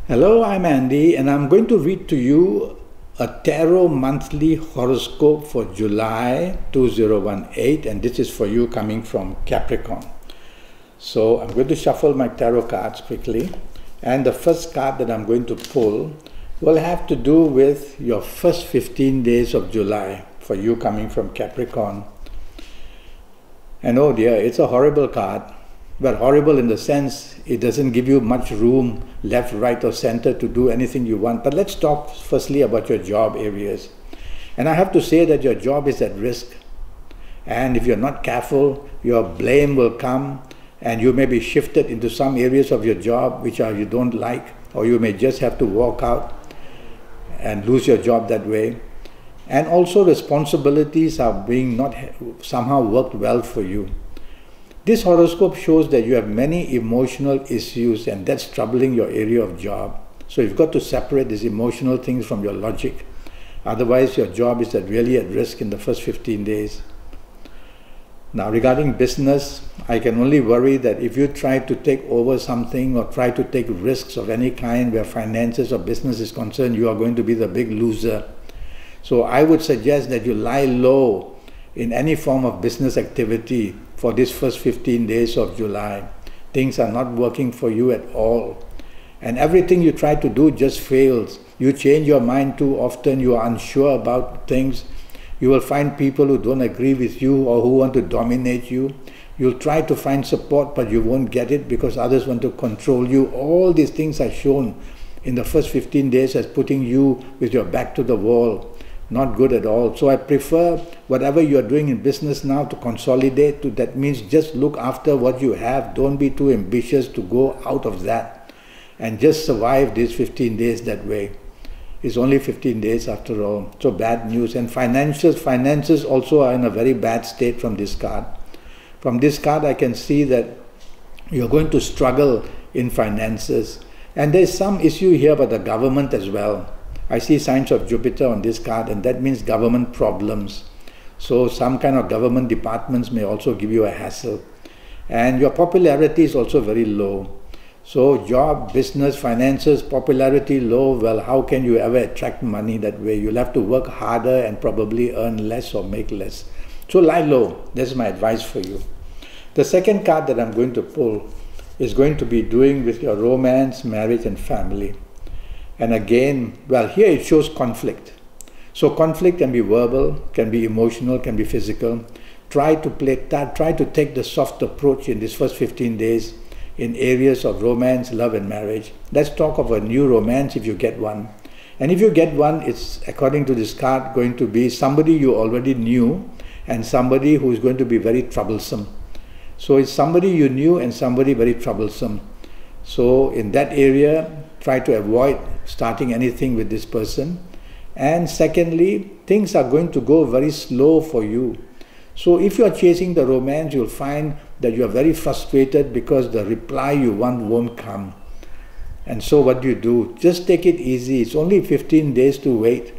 Hello, I'm Andy, and I'm going to read to you a tarot monthly horoscope for July 2018, and this is for you coming from Capricorn. So I'm going to shuffle my tarot cards quickly, and the first card that I'm going to pull will have to do with your first 15 days of July for you coming from Capricorn. And oh dear, it's a horrible card. But horrible in the sense it doesn't give you much room left, right or center to do anything you want. But let's talk firstly about your job areas. And I have to say that your job is at risk. And if you're not careful, your blame will come and you may be shifted into some areas of your job which you don't like, or you may just have to walk out and lose your job that way. And also responsibilities are being not somehow worked well for you. This horoscope shows that you have many emotional issues and that's troubling your area of job. So you've got to separate these emotional things from your logic. Otherwise your job is really at risk in the first 15 days. Now regarding business, I can only worry that if you try to take over something or try to take risks of any kind where finances or business is concerned, you are going to be the big loser. So I would suggest that you lie low in any form of business activity for this first 15 days of July. Things are not working for you at all. And everything you try to do just fails. You change your mind too often, you are unsure about things. You will find people who don't agree with you or who want to dominate you. You'll try to find support but you won't get it because others want to control you. All these things are shown in the first 15 days as putting you with your back to the wall. Not good at all. So I prefer whatever you're doing in business now to consolidate to. That means just look after what you have. Don't be too ambitious to go out of that. And just survive these 15 days that way. It's only 15 days after all. So bad news. And finances also are in a very bad state from this card. From this card I can see that you're going to struggle in finances. And there's some issue here about the government as well. I see signs of Jupiter on this card, and that means government problems. So some kind of government departments may also give you a hassle. And your popularity is also very low. So job, business, finances, popularity low, well, how can you ever attract money that way? You'll have to work harder and probably earn less or make less. So lie low. That's my advice for you. The second card that I'm going to pull is going to be doing with your romance, marriage and family. And again, well, here it shows conflict. So conflict can be verbal, can be emotional, can be physical. Try to take the soft approach in this first 15 days in areas of romance, love and marriage. Let's talk of a new romance if you get one. And if you get one, it's, according to this card, going to be somebody you already knew and somebody who is going to be very troublesome. So it's somebody you knew and somebody very troublesome. So in that area, try to avoid starting anything with this person. And secondly, things are going to go very slow for you. So if you are chasing the romance, you'll find that you are very frustrated because the reply you want won't come. And so what do you do? Just take it easy. It's only 15 days to wait.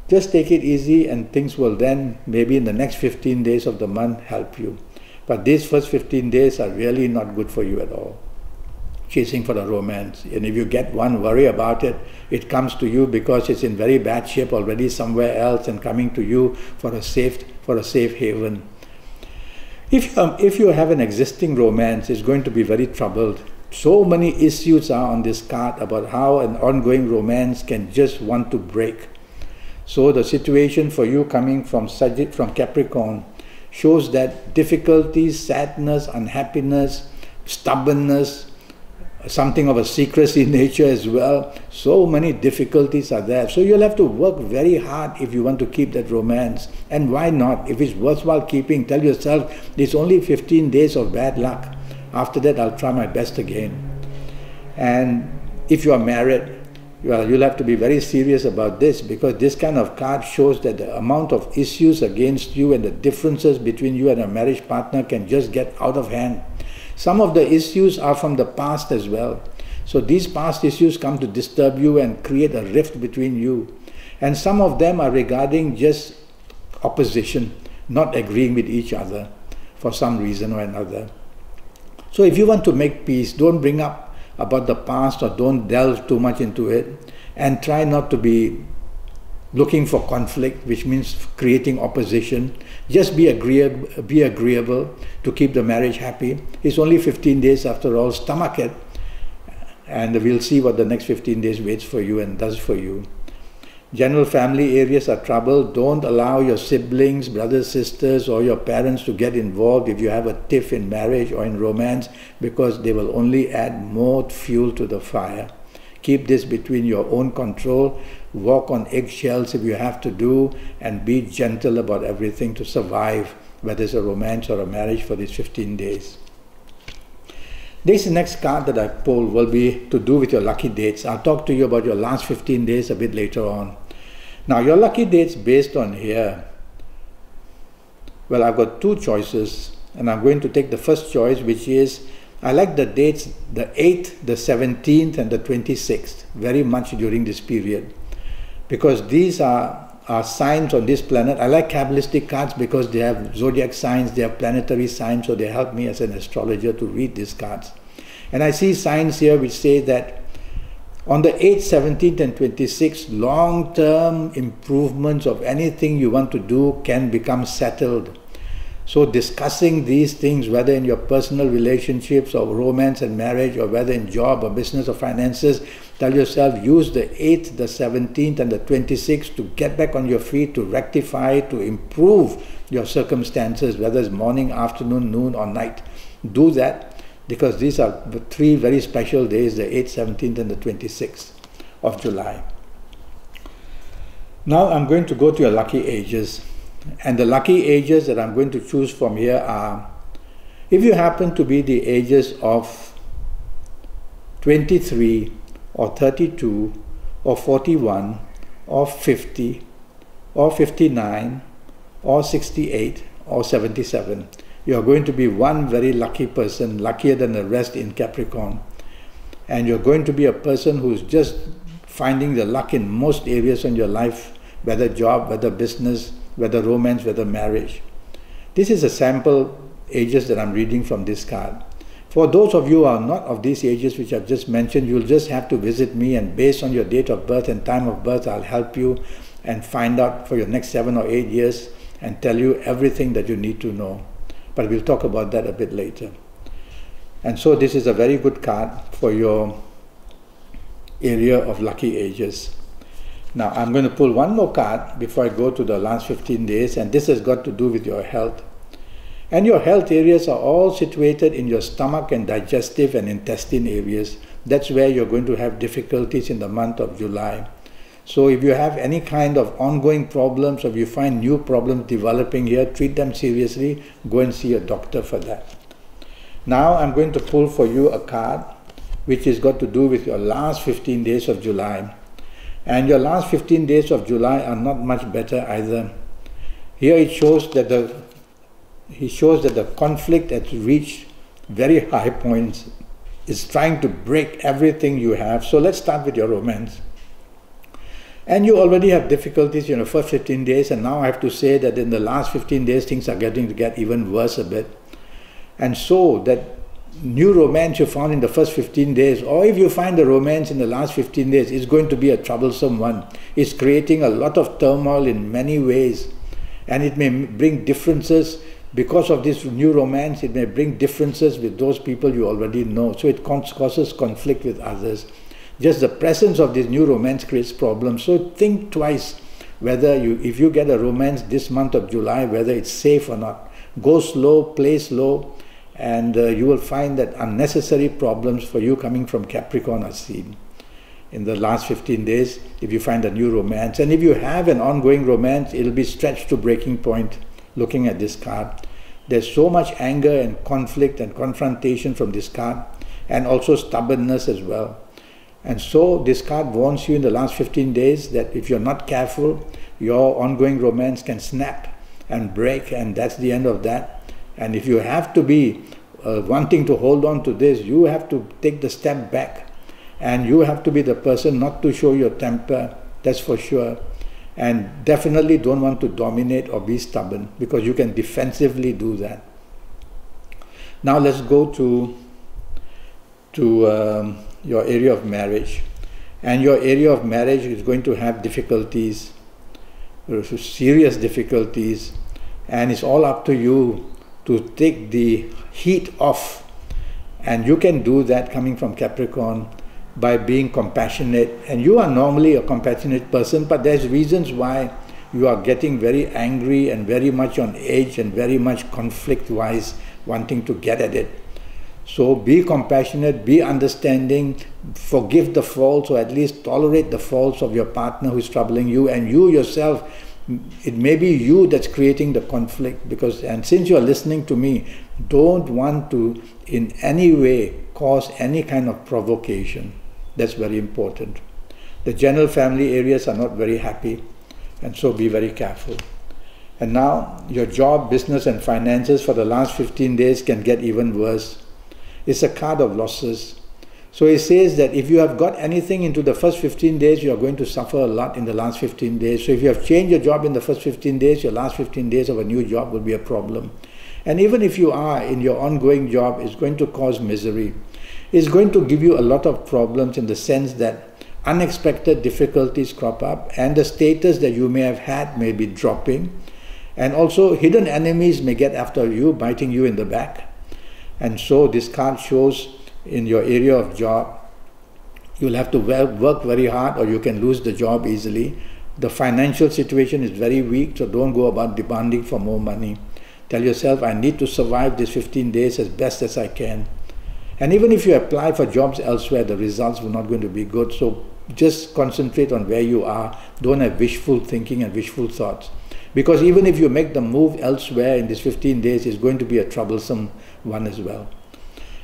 Just take it easy and things will then, maybe in the next 15 days of the month, help you. But these first 15 days are really not good for you at all. Chasing for the romance. And if you get one, worry about it. It comes to you because it's in very bad shape already somewhere else and coming to you for a safe haven. If you have an existing romance, it's going to be very troubled. So many issues are on this card about how an ongoing romance can just want to break. So the situation for you coming from Capricorn shows that difficulties, sadness, unhappiness, stubbornness, something of a secrecy nature as well. So many difficulties are there. So you'll have to work very hard if you want to keep that romance. And why not? If it's worthwhile keeping, tell yourself, it's only 15 days of bad luck. After that, I'll try my best again. And if you are married, well, you'll have to be very serious about this because this kind of card shows that the amount of issues against you and the differences between you and a marriage partner can just get out of hand. Some of the issues are from the past as well. So these past issues come to disturb you and create a rift between you. And some of them are regarding just opposition, not agreeing with each other for some reason or another. So if you want to make peace, don't bring up about the past, or don't delve too much into it, and try not to be looking for conflict, which means creating opposition. Just be agreeable to keep the marriage happy. It's only 15 days after all. Stomach it, and we'll see what the next 15 days waits for you and does for you. General family areas are trouble. Don't allow your siblings, brothers, sisters, or your parents to get involved if you have a tiff in marriage or in romance, because they will only add more fuel to the fire. Keep this between your own control. Walk on eggshells if you have to do, and be gentle about everything to survive, whether it's a romance or a marriage, for these 15 days. This next card that I pulled will be to do with your lucky dates. I'll talk to you about your last 15 days a bit later on. Now, your lucky dates based on here. Well, I've got two choices, and I'm going to take the first choice, which is, I like the dates, the 8th, the 17th, and the 26th, very much during this period, because these are signs on this planet. I like Kabbalistic cards because they have zodiac signs, they have planetary signs, so they help me as an astrologer to read these cards. And I see signs here which say that on the 8th, 17th, and 26th, long-term improvements of anything you want to do can become settled. So discussing these things, whether in your personal relationships or romance and marriage, or whether in job or business or finances, tell yourself, use the 8th, the 17th, and the 26th to get back on your feet, to rectify, to improve your circumstances, whether it's morning, afternoon, noon, or night. Do that, because these are the three very special days, the 8th, 17th, and the 26th of July. Now I'm going to go to your lucky ages. And the lucky ages that I'm going to choose from here are, if you happen to be the ages of 23, or 32, or 41, or 50, or 59, or 68, or 77. You're going to be one very lucky person, luckier than the rest in Capricorn. And you're going to be a person who's just finding the luck in most areas in your life, whether job, whether business, whether romance, whether marriage. This is a sample ages that I'm reading from this card. For those of you who are not of these ages which I've just mentioned, you'll just have to visit me, and based on your date of birth and time of birth, I'll help you and find out for your next 7 or 8 years and tell you everything that you need to know. But we'll talk about that a bit later. And so this is a very good card for your area of lucky ages. Now I'm going to pull one more card before I go to the last 15 days, and this has got to do with your health. And your health areas are all situated in your stomach and digestive and intestine areas. That's where you're going to have difficulties in the month of July. So if you have any kind of ongoing problems, or if you find new problems developing here, treat them seriously. Go and see a doctor for that. Now I'm going to pull for you a card which has got to do with your last 15 days of July. And your last 15 days of July are not much better either. Here it shows that the conflict has reached very high points. It's trying to break everything you have. So let's start with your romance. And you already have difficulties in the first 15 days, and now I have to say that in the last 15 days things are getting to get even worse a bit. And so that new romance you found in the first 15 days, or if you find a romance in the last 15 days, is going to be a troublesome one. It's creating a lot of turmoil in many ways, and it may bring differences. Because of this new romance, it may bring differences with those people you already know. So it causes conflict with others. Just the presence of this new romance creates problems. So think twice whether if you get a romance this month of July, whether it's safe or not. Go slow, play slow, and you will find that unnecessary problems for you coming from Capricorn are seen in the last 15 days if you find a new romance. And if you have an ongoing romance, it'll be stretched to breaking point. Looking at this card, there's so much anger and conflict and confrontation from this card, and also stubbornness as well. And so this card warns you in the last 15 days that if you're not careful, your ongoing romance can snap and break, and that's the end of that. And if you have to be wanting to hold on to this, you have to take the step back, and you have to be the person not to show your temper, that's for sure. And definitely don't want to dominate or be stubborn, because you can defensively do that. Now let's go to to your area of marriage. And your area of marriage is going to have difficulties, serious difficulties, and it's all up to you to take the heat off. And you can do that, coming from Capricorn, by being compassionate. And you are normally a compassionate person, but there's reasons why you are getting very angry and very much on edge and very much conflict-wise, wanting to get at it. So be compassionate, be understanding, forgive the faults, or at least tolerate the faults of your partner who is troubling you, and you yourself. It may be you that's creating the conflict, and since you're listening to me, don't want to in any way cause any kind of provocation. That's very important. The general family areas are not very happy, and so be very careful. And now your job, business and finances for the last 15 days can get even worse. It's a card of losses. So it says that if you have got anything into the first 15 days, you are going to suffer a lot in the last 15 days. So if you have changed your job in the first 15 days, your last 15 days of a new job will be a problem. And even if you are in your ongoing job, it's going to cause misery. It's going to give you a lot of problems in the sense that unexpected difficulties crop up, and the status that you may have had may be dropping. And also hidden enemies may get after you, biting you in the back. And so this card shows in your area of job, you'll have to work very hard, or you can lose the job easily. The financial situation is very weak, so don't go about demanding for more money. Tell yourself, I need to survive these 15 days as best as I can. And even if you apply for jobs elsewhere, the results will not going to be good. So just concentrate on where you are. Don't have wishful thinking and wishful thoughts. Because even if you make the move elsewhere in these 15 days, it's going to be a troublesome one as well.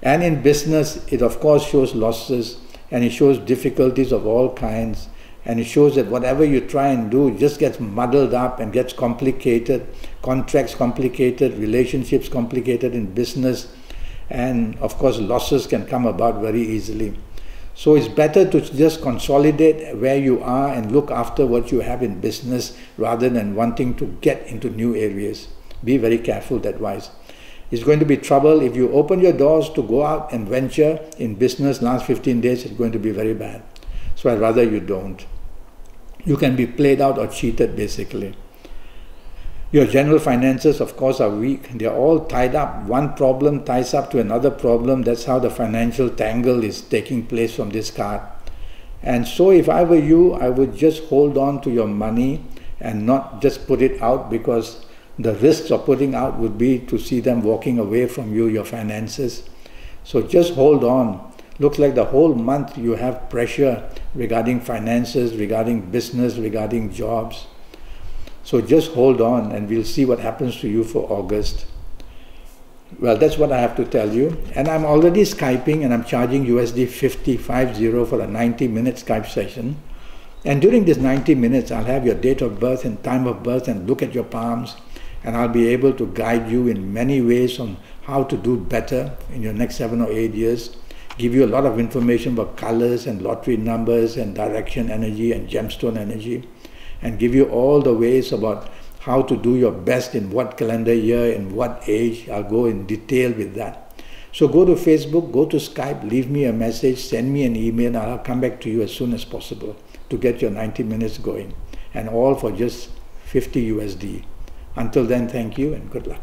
And in business, it of course shows losses, and it shows difficulties of all kinds, and it shows that whatever you try and do just gets muddled up and gets complicated, contracts complicated, relationships complicated in business, and of course losses can come about very easily. So it's better to just consolidate where you are and look after what you have in business rather than wanting to get into new areas. Be very careful that wise. It's going to be trouble if you open your doors to go out and venture in business last 15 days. It's going to be very bad. So I'd rather you don't. You can be played out or cheated basically. Your general finances of course are weak. They're all tied up. One problem ties up to another problem. That's how the financial tangle is taking place from this card. And so if I were you, I would just hold on to your money and not just put it out, because the risks of putting out would be to see them walking away from you, your finances. So just hold on. Looks like the whole month you have pressure regarding finances, regarding business, regarding jobs. So just hold on, and we'll see what happens to you for August. Well, that's what I have to tell you. And I'm already Skyping, and I'm charging USD 50 for a 90-minute Skype session. And during this 90 minutes, I'll have your date of birth and time of birth and look at your palms. And I'll be able to guide you in many ways on how to do better in your next 7 or 8 years. Give you a lot of information about colors and lottery numbers and direction energy and gemstone energy. And give you all the ways about how to do your best in what calendar year, in what age. I'll go in detail with that. So go to Facebook, go to Skype, leave me a message, send me an email, and I'll come back to you as soon as possible to get your 90 minutes going. And all for just 50 USD. Until then, thank you and good luck.